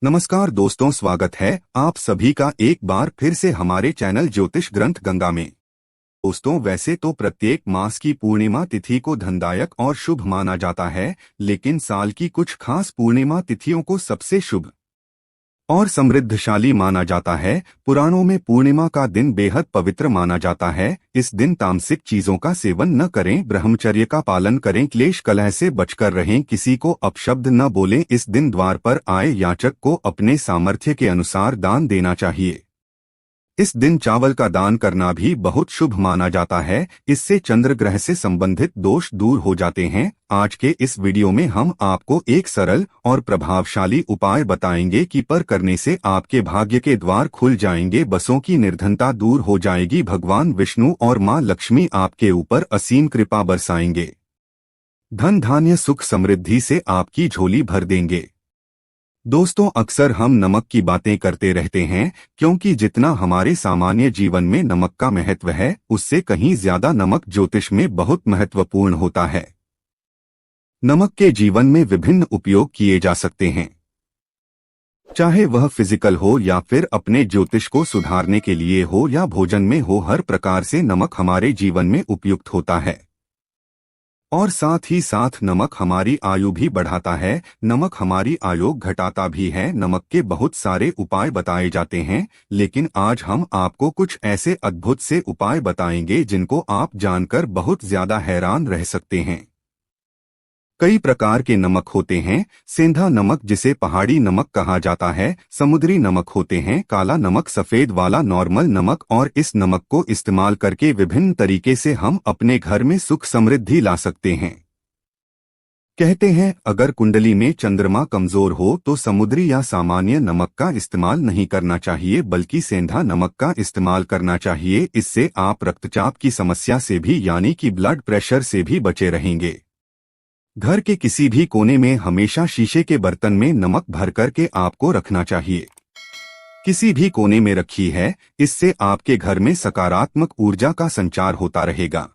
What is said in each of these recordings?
नमस्कार दोस्तों, स्वागत है आप सभी का एक बार फिर से हमारे चैनल ज्योतिष ग्रंथ गंगा में। दोस्तों, वैसे तो प्रत्येक मास की पूर्णिमा तिथि को धनदायक और शुभ माना जाता है, लेकिन साल की कुछ खास पूर्णिमा तिथियों को सबसे शुभ और समृद्धशाली माना जाता है। पुराणों में पूर्णिमा का दिन बेहद पवित्र माना जाता है। इस दिन तामसिक चीजों का सेवन न करें, ब्रह्मचर्य का पालन करें, क्लेश कलह से बचकर रहें, किसी को अपशब्द न बोलें। इस दिन द्वार पर आए याचक को अपने सामर्थ्य के अनुसार दान देना चाहिए। इस दिन चावल का दान करना भी बहुत शुभ माना जाता है। इससे चंद्र ग्रह से संबंधित दोष दूर हो जाते हैं। आज के इस वीडियो में हम आपको एक सरल और प्रभावशाली उपाय बताएंगे कि पर करने से आपके भाग्य के द्वार खुल जाएंगे, बसों की निर्धनता दूर हो जाएगी, भगवान विष्णु और मां लक्ष्मी आपके ऊपर असीम कृपा बरसाएंगे, धन धान्य सुख समृद्धि से आपकी झोली भर देंगे। दोस्तों, अक्सर हम नमक की बातें करते रहते हैं, क्योंकि जितना हमारे सामान्य जीवन में नमक का महत्व है, उससे कहीं ज्यादा नमक ज्योतिष में बहुत महत्वपूर्ण होता है। नमक के जीवन में विभिन्न उपयोग किए जा सकते हैं, चाहे वह फिजिकल हो या फिर अपने ज्योतिष को सुधारने के लिए हो या भोजन में हो। हर प्रकार से नमक हमारे जीवन में उपयुक्त होता है और साथ ही साथ नमक हमारी आयु भी बढ़ाता है, नमक हमारी आयु घटाता भी है। नमक के बहुत सारे उपाय बताए जाते हैं, लेकिन आज हम आपको कुछ ऐसे अद्भुत से उपाय बताएंगे जिनको आप जानकर बहुत ज्यादा हैरान रह सकते हैं। कई प्रकार के नमक होते हैं। सेंधा नमक, जिसे पहाड़ी नमक कहा जाता है, समुद्री नमक होते हैं, काला नमक, सफेद वाला नॉर्मल नमक। और इस नमक को इस्तेमाल करके विभिन्न तरीके से हम अपने घर में सुख समृद्धि ला सकते हैं। कहते हैं, अगर कुंडली में चंद्रमा कमजोर हो तो समुद्री या सामान्य नमक का इस्तेमाल नहीं करना चाहिए, बल्कि सेंधा नमक का इस्तेमाल करना चाहिए। इससे आप रक्तचाप की समस्या से भी, यानी कि ब्लड प्रेशर से भी बचे रहेंगे। घर के किसी भी कोने में हमेशा शीशे के बर्तन में नमक भर करके आपको रखना चाहिए। किसी भी कोने में रखी है, इससे आपके घर में सकारात्मक ऊर्जा का संचार होता रहेगा।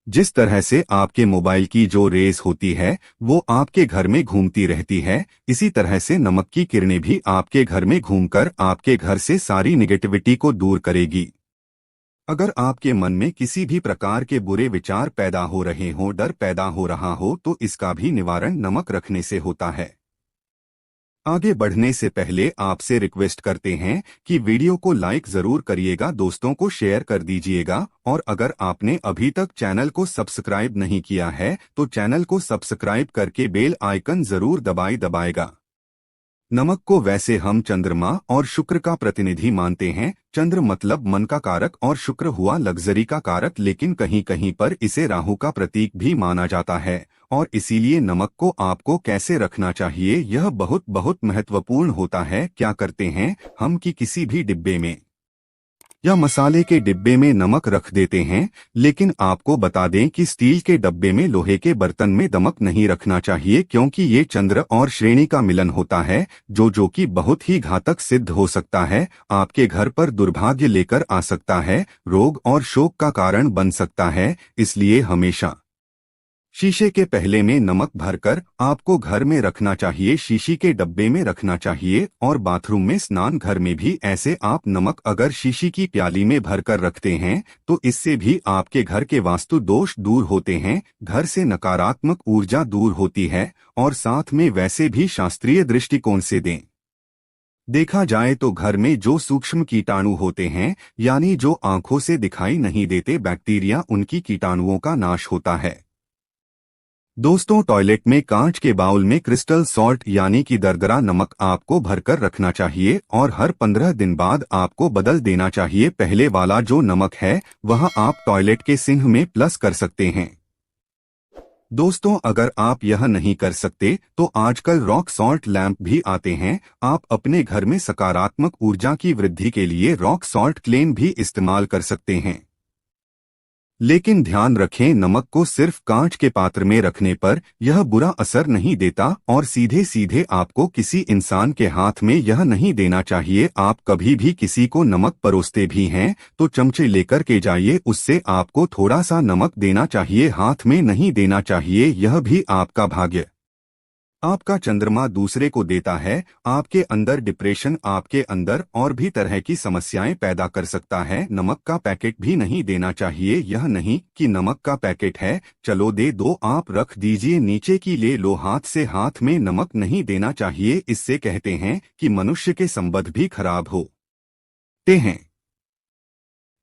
जिस तरह से आपके मोबाइल की जो रेस होती है वो आपके घर में घूमती रहती है, इसी तरह से नमक की किरणें भी आपके घर में घूमकर आपके घर से सारी निगेटिविटी को दूर करेगी। अगर आपके मन में किसी भी प्रकार के बुरे विचार पैदा हो रहे हों, डर पैदा हो रहा हो, तो इसका भी निवारण नमक रखने से होता है। आगे बढ़ने से पहले आपसे रिक्वेस्ट करते हैं कि वीडियो को लाइक जरूर करिएगा, दोस्तों को शेयर कर दीजिएगा, और अगर आपने अभी तक चैनल को सब्सक्राइब नहीं किया है तो चैनल को सब्सक्राइब करके बेल आइकन जरूर दबाएगा। नमक को वैसे हम चंद्रमा और शुक्र का प्रतिनिधि मानते हैं। चंद्र मतलब मन का कारक और शुक्र हुआ लग्जरी का कारक, लेकिन कहीं कहीं पर इसे राहु का प्रतीक भी माना जाता है, और इसीलिए नमक को आपको कैसे रखना चाहिए यह बहुत बहुत महत्वपूर्ण होता है। क्या करते हैं हम कि किसी भी डिब्बे में या मसाले के डिब्बे में नमक रख देते हैं, लेकिन आपको बता दें कि स्टील के डब्बे में, लोहे के बर्तन में नमक नहीं रखना चाहिए, क्योंकि ये चंद्र और श्रेणी का मिलन होता है, जो कि बहुत ही घातक सिद्ध हो सकता है। आपके घर पर दुर्भाग्य लेकर आ सकता है, रोग और शोक का कारण बन सकता है। इसलिए हमेशा शीशे के पहले में नमक भरकर आपको घर में रखना चाहिए, शीशी के डब्बे में रखना चाहिए, और बाथरूम में, स्नान घर में भी ऐसे आप नमक अगर शीशी की प्याली में भरकर रखते हैं तो इससे भी आपके घर के वास्तु दोष दूर होते हैं, घर से नकारात्मक ऊर्जा दूर होती है। और साथ में वैसे भी शास्त्रीय दृष्टिकोण से देखा जाए तो घर में जो सूक्ष्म कीटाणु होते हैं, यानी जो आंखों से दिखाई नहीं देते बैक्टीरिया, उनकी कीटाणुओं का नाश होता है। दोस्तों, टॉयलेट में कांच के बाउल में क्रिस्टल सॉल्ट यानी कि दरदरा नमक आपको भरकर रखना चाहिए, और हर 15 दिन बाद आपको बदल देना चाहिए। पहले वाला जो नमक है वह आप टॉयलेट के सिंक में प्लस कर सकते हैं। दोस्तों, अगर आप यह नहीं कर सकते तो आजकल रॉक सॉल्ट लैंप भी आते हैं। आप अपने घर में सकारात्मक ऊर्जा की वृद्धि के लिए रॉक सॉल्ट क्लेन भी इस्तेमाल कर सकते हैं। लेकिन ध्यान रखें, नमक को सिर्फ कांच के पात्र में रखने पर यह बुरा असर नहीं देता, और सीधे सीधे आपको किसी इंसान के हाथ में यह नहीं देना चाहिए। आप कभी भी किसी को नमक परोसते भी हैं तो चमचे लेकर के जाइए, उससे आपको थोड़ा सा नमक देना चाहिए, हाथ में नहीं देना चाहिए। यह भी आपका भाग्य आपका चंद्रमा दूसरे को देता है, आपके अंदर डिप्रेशन, आपके अंदर और भी तरह की समस्याएं पैदा कर सकता है। नमक का पैकेट भी नहीं देना चाहिए। यह नहीं कि नमक का पैकेट है, चलो दे दो, आप रख दीजिए नीचे की ले लो, हाथ से हाथ में नमक नहीं देना चाहिए। इससे कहते हैं कि मनुष्य के संबंध भी खराब होते हैं।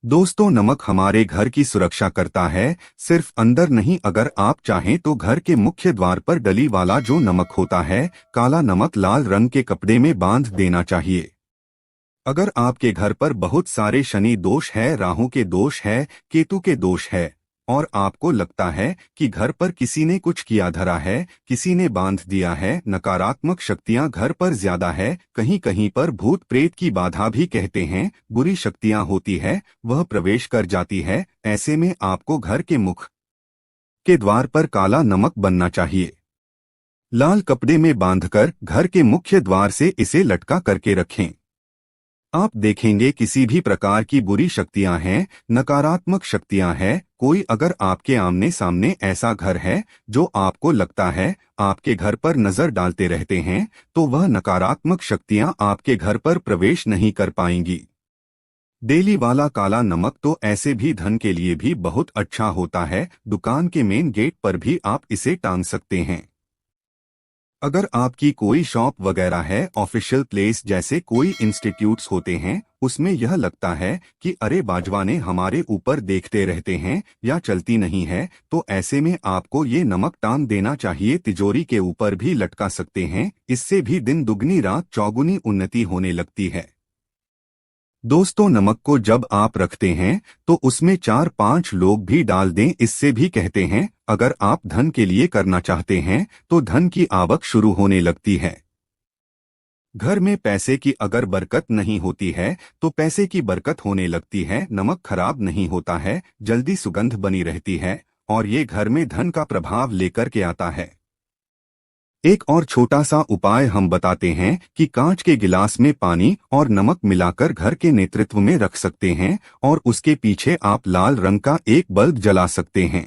दोस्तों, नमक हमारे घर की सुरक्षा करता है, सिर्फ अंदर नहीं। अगर आप चाहें तो घर के मुख्य द्वार पर डली वाला जो नमक होता है, काला नमक, लाल रंग के कपड़े में बांध देना चाहिए। अगर आपके घर पर बहुत सारे शनि दोष है, राहु के दोष है, केतु के दोष है और आपको लगता है कि घर पर किसी ने कुछ किया धरा है, किसी ने बांध दिया है, नकारात्मक शक्तियां घर पर ज्यादा है, कहीं कहीं पर भूत प्रेत की बाधा भी कहते हैं, बुरी शक्तियां होती है, वह प्रवेश कर जाती है, ऐसे में आपको घर के मुख के द्वार पर काला नमक बनना चाहिए। लाल कपड़े में बांधकर घर के मुख्य द्वार से इसे लटका करके रखें। आप देखेंगे किसी भी प्रकार की बुरी शक्तियां हैं, नकारात्मक शक्तियां हैं, कोई अगर आपके आमने सामने ऐसा घर है जो आपको लगता है आपके घर पर नजर डालते रहते हैं, तो वह नकारात्मक शक्तियां आपके घर पर प्रवेश नहीं कर पाएंगी। डेली वाला काला नमक तो ऐसे भी धन के लिए भी बहुत अच्छा होता है। दुकान के मेन गेट पर भी आप इसे टांग सकते हैं। अगर आपकी कोई शॉप वगैरह है, ऑफिशियल प्लेस जैसे कोई इंस्टीट्यूट्स होते हैं, उसमें यह लगता है कि अरे बाजवाने हमारे ऊपर देखते रहते हैं या चलती नहीं है, तो ऐसे में आपको ये नमक टांग देना चाहिए। तिजोरी के ऊपर भी लटका सकते हैं, इससे भी दिन दुगनी रात चौगुनी उन्नति होने लगती है। दोस्तों, नमक को जब आप रखते हैं तो उसमें 4-5 लोग भी डाल दें। इससे भी कहते हैं अगर आप धन के लिए करना चाहते हैं तो धन की आवक शुरू होने लगती है। घर में पैसे की अगर बरकत नहीं होती है तो पैसे की बरकत होने लगती है। नमक खराब नहीं होता है, जल्दी सुगंध बनी रहती है और ये घर में धन का प्रभाव लेकर के आता है। एक और छोटा सा उपाय हम बताते हैं कि कांच के गिलास में पानी और नमक मिलाकर घर के नेतृत्व में रख सकते हैं और उसके पीछे आप लाल रंग का एक बल्ब जला सकते हैं।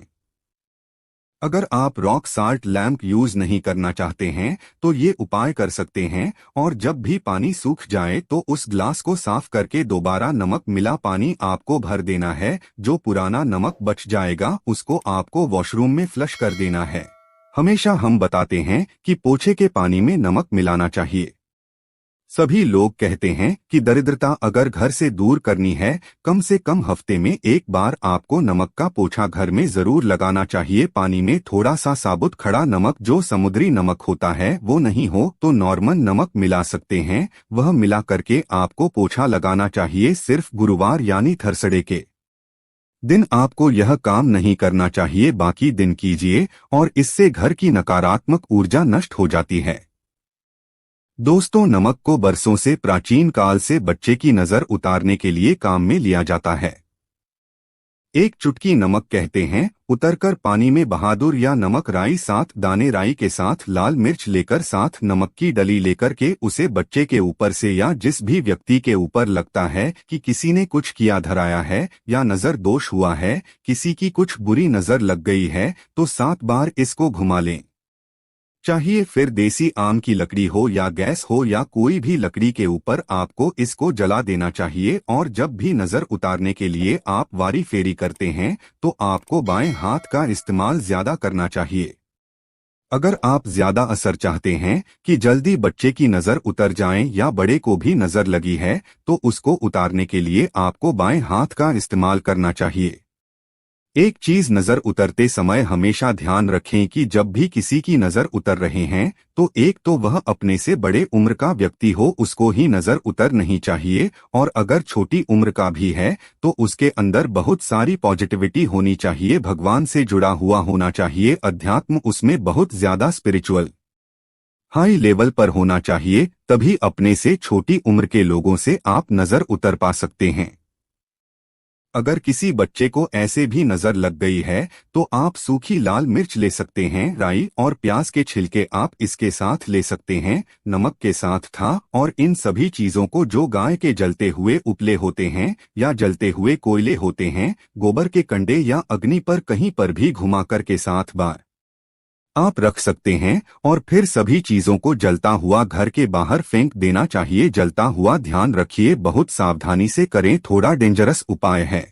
अगर आप रॉक साल्ट लैंप यूज नहीं करना चाहते हैं तो ये उपाय कर सकते हैं और जब भी पानी सूख जाए तो उस ग्लास को साफ करके दोबारा नमक मिला पानी आपको भर देना है। जो पुराना नमक बच जाएगा उसको आपको वॉशरूम में फ्लश कर देना है। हमेशा हम बताते हैं कि पोछे के पानी में नमक मिलाना चाहिए। सभी लोग कहते हैं कि दरिद्रता अगर घर से दूर करनी है, कम से कम हफ्ते में एक बार आपको नमक का पोछा घर में जरूर लगाना चाहिए। पानी में थोड़ा सा साबुत खड़ा नमक, जो समुद्री नमक होता है, वो नहीं हो तो नॉर्मल नमक मिला सकते हैं। वह मिला करके आपको पोछा लगाना चाहिए। सिर्फ गुरुवार यानी थर्सडे के दिन आपको यह काम नहीं करना चाहिए, बाकी दिन कीजिए और इससे घर की नकारात्मक ऊर्जा नष्ट हो जाती है। दोस्तों, नमक को बरसों से प्राचीन काल से बच्चे की नजर उतारने के लिए काम में लिया जाता है। एक चुटकी नमक कहते हैं उतरकर पानी में बहादुर या नमक, राई 7 दाने राई के साथ लाल मिर्च लेकर साथ नमक की डली लेकर के उसे बच्चे के ऊपर से या जिस भी व्यक्ति के ऊपर लगता है कि किसी ने कुछ किया धराया है या नजर दोष हुआ है, किसी की कुछ बुरी नजर लग गई है, तो 7 बार इसको घुमा लें चाहिए। फिर देसी आम की लकड़ी हो या गैस हो या कोई भी लकड़ी के ऊपर आपको इसको जला देना चाहिए और जब भी नजर उतारने के लिए आप वारी फेरी करते हैं तो आपको बाएं हाथ का इस्तेमाल ज्यादा करना चाहिए। अगर आप ज्यादा असर चाहते हैं कि जल्दी बच्चे की नजर उतर जाए या बड़े को भी नजर लगी है तो उसको उतारने के लिए आपको बाएं हाथ का इस्तेमाल करना चाहिए। एक चीज नजर उतरते समय हमेशा ध्यान रखें कि जब भी किसी की नजर उतर रहे हैं तो एक तो वह अपने से बड़े उम्र का व्यक्ति हो, उसको ही नजर उतर नहीं चाहिए, और अगर छोटी उम्र का भी है तो उसके अंदर बहुत सारी पॉजिटिविटी होनी चाहिए, भगवान से जुड़ा हुआ होना चाहिए, अध्यात्म उसमें बहुत ज्यादा स्पिरिचुअल हाई लेवल पर होना चाहिए, तभी अपने से छोटी उम्र के लोगों से आप नजर उतर पा सकते हैं। अगर किसी बच्चे को ऐसे भी नजर लग गई है तो आप सूखी लाल मिर्च ले सकते हैं, राई और प्याज के छिलके आप इसके साथ ले सकते हैं, नमक के साथ था, और इन सभी चीजों को जो गाय के जलते हुए उपले होते हैं या जलते हुए कोयले होते हैं, गोबर के कंडे या अग्नि पर कहीं पर भी घुमाकर के 7 बार आप रख सकते हैं और फिर सभी चीजों को जलता हुआ घर के बाहर फेंक देना चाहिए। जलता हुआ ध्यान रखिए, बहुत सावधानी से करें, थोड़ा डेंजरस उपाय है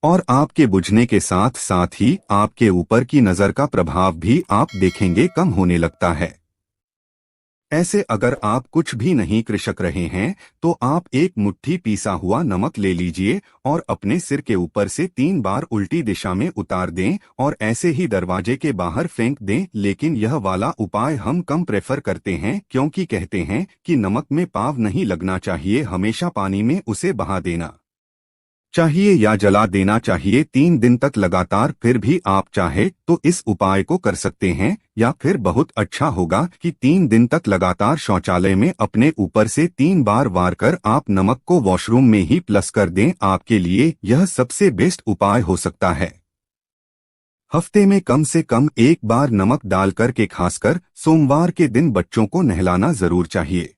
और आपके बुझने के साथ साथ ही आपके ऊपर की नजर का प्रभाव भी आप देखेंगे कम होने लगता है। ऐसे अगर आप कुछ भी नहीं कृषक रहे हैं तो आप एक मुट्ठी पीसा हुआ नमक ले लीजिए और अपने सिर के ऊपर से 3 बार उल्टी दिशा में उतार दें और ऐसे ही दरवाजे के बाहर फेंक दें। लेकिन यह वाला उपाय हम कम प्रेफर करते हैं क्योंकि कहते हैं कि नमक में पाव नहीं लगना चाहिए, हमेशा पानी में उसे बहा देना चाहिए या जला देना चाहिए 3 दिन तक लगातार। फिर भी आप चाहे तो इस उपाय को कर सकते हैं या फिर बहुत अच्छा होगा कि 3 दिन तक लगातार शौचालय में अपने ऊपर से 3 बार वार कर आप नमक को वॉशरूम में ही प्लस कर दें। आपके लिए यह सबसे बेस्ट उपाय हो सकता है। हफ्ते में कम से कम एक बार नमक डालकर के खासकर सोमवार के दिन बच्चों को नहलाना जरूर चाहिए।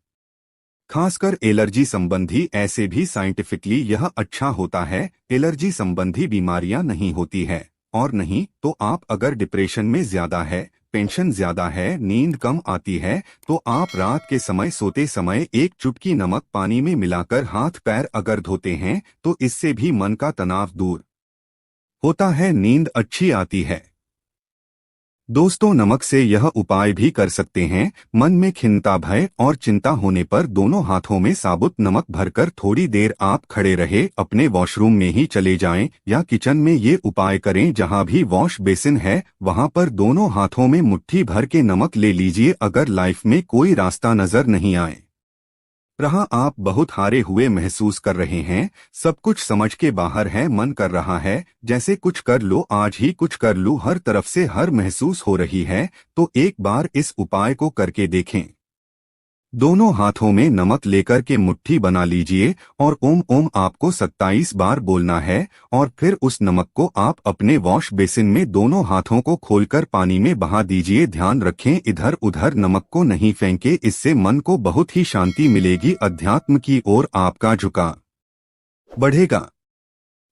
खासकर एलर्जी संबंधी, ऐसे भी साइंटिफिकली यह अच्छा होता है। एलर्जी संबंधी बीमारियां नहीं होती है और नहीं तो आप अगर डिप्रेशन में ज्यादा है, पेंशन ज्यादा है, नींद कम आती है तो आप रात के समय सोते समय एक चुटकी नमक पानी में मिलाकर हाथ पैर अगर धोते हैं तो इससे भी मन का तनाव दूर होता है, नींद अच्छी आती है। दोस्तों, नमक से यह उपाय भी कर सकते हैं। मन में खिन्नता, भय और चिंता होने पर दोनों हाथों में साबुत नमक भरकर थोड़ी देर आप खड़े रहे, अपने वॉशरूम में ही चले जाएं या किचन में ये उपाय करें। जहां भी वॉश बेसिन है वहां पर दोनों हाथों में मुट्ठी भर के नमक ले लीजिए। अगर लाइफ में कोई रास्ता नजर नहीं आए रहा, आप बहुत हारे हुए महसूस कर रहे हैं, सब कुछ समझ के बाहर है, मन कर रहा है जैसे कुछ कर लो, आज ही कुछ कर लूं, हर तरफ से हर महसूस हो रही है, तो एक बार इस उपाय को करके देखें। दोनों हाथों में नमक लेकर के मुट्ठी बना लीजिए और ओम ओम आपको 27 बार बोलना है और फिर उस नमक को आप अपने वॉश बेसिन में दोनों हाथों को खोलकर पानी में बहा दीजिए। ध्यान रखें, इधर उधर नमक को नहीं फेंके, इससे मन को बहुत ही शांति मिलेगी, अध्यात्म की ओर आपका झुकाव बढ़ेगा।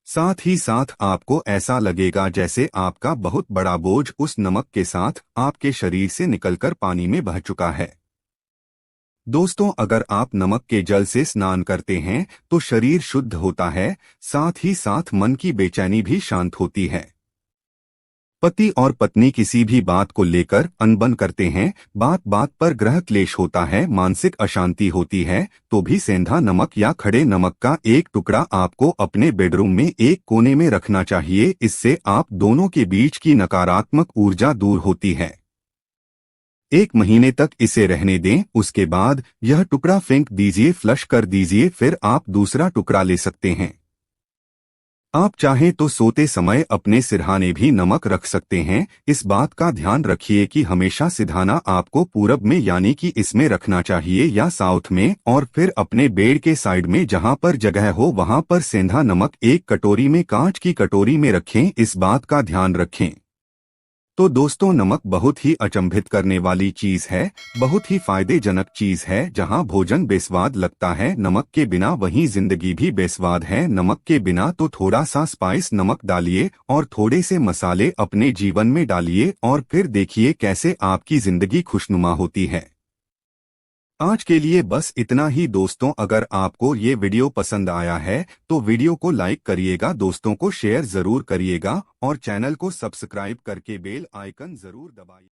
साथ ही साथ आपको ऐसा लगेगा जैसे आपका बहुत बड़ा बोझ उस नमक के साथ आपके शरीर से निकलकर पानी में बह चुका है। दोस्तों, अगर आप नमक के जल से स्नान करते हैं तो शरीर शुद्ध होता है, साथ ही साथ मन की बेचैनी भी शांत होती है। पति और पत्नी किसी भी बात को लेकर अनबन करते हैं, बात बात पर ग्रह क्लेश होता है, मानसिक अशांति होती है, तो भी सेंधा नमक या खड़े नमक का एक टुकड़ा आपको अपने बेडरूम में एक कोने में रखना चाहिए। इससे आप दोनों के बीच की नकारात्मक ऊर्जा दूर होती है। 1 महीने तक इसे रहने दें, उसके बाद यह टुकड़ा फेंक दीजिए, फ्लश कर दीजिए, फिर आप दूसरा टुकड़ा ले सकते हैं। आप चाहें तो सोते समय अपने सिरहाने भी नमक रख सकते हैं। इस बात का ध्यान रखिए कि हमेशा सिरहाना आपको पूरब में यानी कि इसमें रखना चाहिए या साउथ में, और फिर अपने बेड के साइड में जहां पर जगह हो वहां पर सेंधा नमक एक कटोरी में, कांच की कटोरी में रखें। इस बात का ध्यान रखें। तो दोस्तों, नमक बहुत ही अचंभित करने वाली चीज है, बहुत ही फायदेजनक चीज है। जहां भोजन बेस्वाद लगता है नमक के बिना, वहीं जिंदगी भी बेस्वाद है नमक के बिना। तो थोड़ा सा स्पाइस नमक डालिए और थोड़े से मसाले अपने जीवन में डालिए और फिर देखिए कैसे आपकी जिंदगी खुशनुमा होती है। आज के लिए बस इतना ही दोस्तों। अगर आपको ये वीडियो पसंद आया है तो वीडियो को लाइक करिएगा, दोस्तों को शेयर जरूर करिएगा और चैनल को सब्सक्राइब करके बेल आइकन जरूर दबाइए।